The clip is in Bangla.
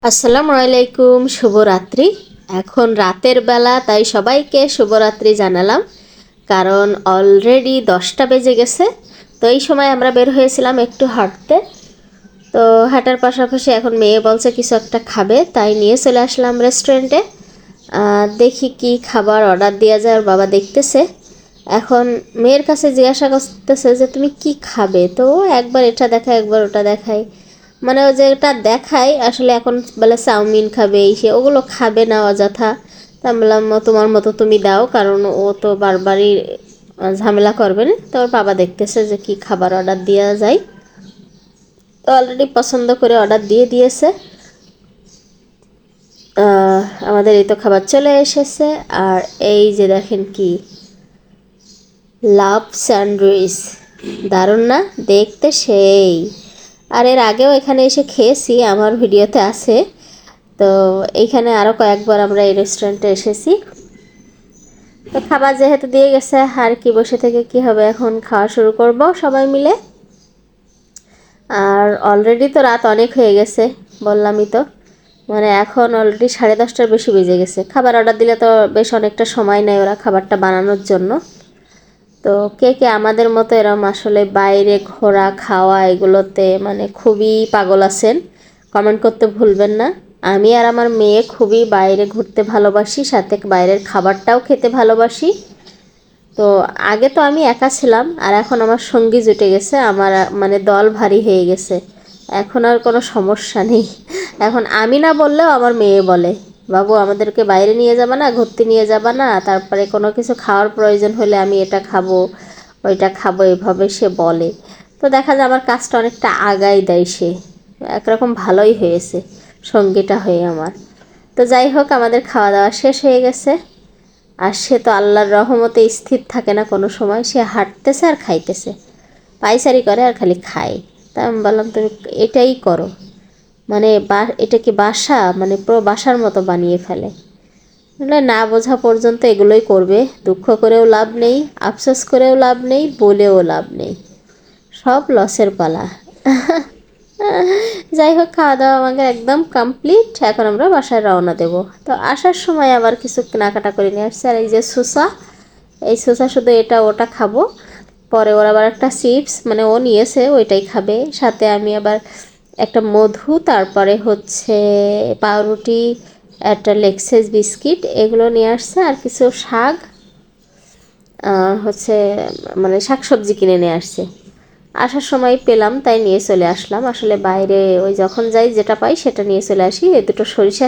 আসসালামু আলাইকুম, শুভরাত্রি। এখন রাতের বেলা, তাই সবাইকে শুভরাত্রি জানালাম। কারণ অলরেডি 10টা বেজে গেছে। তো এই সময় আমরা বের হয়েছিলাম একটু হাঁটতে। তো হাঁটার পাশাপাশি এখন মেয়ে বলছে কিছু একটা খাবে, তাই নিয়ে চলে আসলাম রেস্টুরেন্টে। দেখি কি খাবার অর্ডার দেওয়া যায়, ওর বাবা দেখতেছে। এখন মেয়ের কাছে জিজ্ঞাসা করতেছে যে তুমি কি খাবে, তো ও একবার এটা দেখায় একবার ওটা দেখায়। মানে ও যেটা দেখায় আসলে এখন বলে চাউমিন খাবে, এই সে ওগুলো খাবে না অযথা। তা আমি বললাম তোমার মতো তুমি দাও, কারণ ও তো বারবারই ঝামেলা করবে না। তো ওর বাবা দেখতেছে যে কি খাবার অর্ডার দেওয়া যায়। তো অলরেডি পছন্দ করে অর্ডার দিয়ে দিয়েছে। আমাদের এই তো খাবার চলে এসেছে। আর এই যে দেখেন কি লাভ স্যান্ডউইচ, দারুণ না দেখতে সেই। আর এর আগেও এখানে এসে খেয়েছি, আমার ভিডিওতে আছে। তো এইখানে আরও কয়েকবার আমরা এই রেস্টুরেন্টে এসেছি। তো খাবার যেহেতু দিয়ে গেছে, আর কি বসে থেকে কি হবে, এখন খাওয়া শুরু করব সবাই মিলে। আর অলরেডি তো রাত অনেক হয়ে গেছে, বললামই তো। মানে এখন অলরেডি 10:30টার বেশি বেজে গেছে। খাবার অর্ডার দিলে তো বেশ অনেকটা সময় নেয় ওরা খাবারটা বানানোর জন্য। তো কে কে আমাদের মতো এরম আসলে বাইরে ঘোরা খাওয়া এগুলোতে মানে খুবই পাগল আছেন, কমেন্ট করতে ভুলবেন না। আমি আর আমার মেয়ে খুবই বাইরে ঘুরতে ভালোবাসি, সাথে বাইরের খাবারটাও খেতে ভালোবাসি। তো আগে তো আমি একা ছিলাম, আর এখন আমার সঙ্গী জুটে গেছে, আমার মানে দল ভারী হয়ে গেছে। এখন আর কোনো সমস্যা নেই। এখন আমি না বললেও আমার মেয়ে বলে, বাবু আমাদেরকে বাইরে নিয়ে যাবা না, ঘুরতে নিয়ে যাবা না, তারপরে কোনো কিছু খাওয়ার প্রয়োজন হলে আমি এটা খাবো ওইটা খাবো, এভাবে সে বলে। তো দেখা যায় আমার কাজটা অনেকটা আগাই দেয় সে। একরকম ভালোই হয়েছে সঙ্গীটা হয়ে আমার। তো যাই হোক, আমাদের খাওয়া দাওয়া শেষ হয়ে গেছে। আর সে তো আল্লাহর রহমতে স্থির থাকে না কোনো সময়, সে হাঁটতেছে আর খাইতেছে, পায়চারি করে আর খালি খায়। তা আমি বললাম তুমি এটাই করো, মানে এটা কি বাসা, মানে পুরো বাসার মতো বানিয়ে ফেলে। মানে না বোঝা পর্যন্ত এগুলোই করবে, দুঃখ করেও লাভ নেই, আফসোস করেও লাভ নেই, বলেও লাভ নেই, সব লসের পালা। যাই হোক, খাওয়া দাওয়া আমাকে একদম কমপ্লিট, এখন আমরা বাসায় রওনা দেব। তো আসার সময় আবার কিছু কেনাকাটা করে নিয়ে আসছে। আর এই যে শসা, এই শসা শুধু এটা ওটা খাবো, পরে ওর আবার একটা চিপস মানে ও নিয়েছে ওইটাই খাবে, সাথে আমি আবার একটা মধু, তারপরে হচ্ছে পাউরুটি, একটা লেক্সেস বিস্কিট এগুলো নিয়ে আসছে। আর কিছু শাক হচ্ছে মানে শাকসবজি কিনে নিয়ে আসছে। আসার সময় পেলাম তাই নিয়ে চলে আসলাম। আসলে বাইরে ওই যখন যাই যেটা পাই সেটা নিয়ে চলে আসি। এই দুটো সরিষা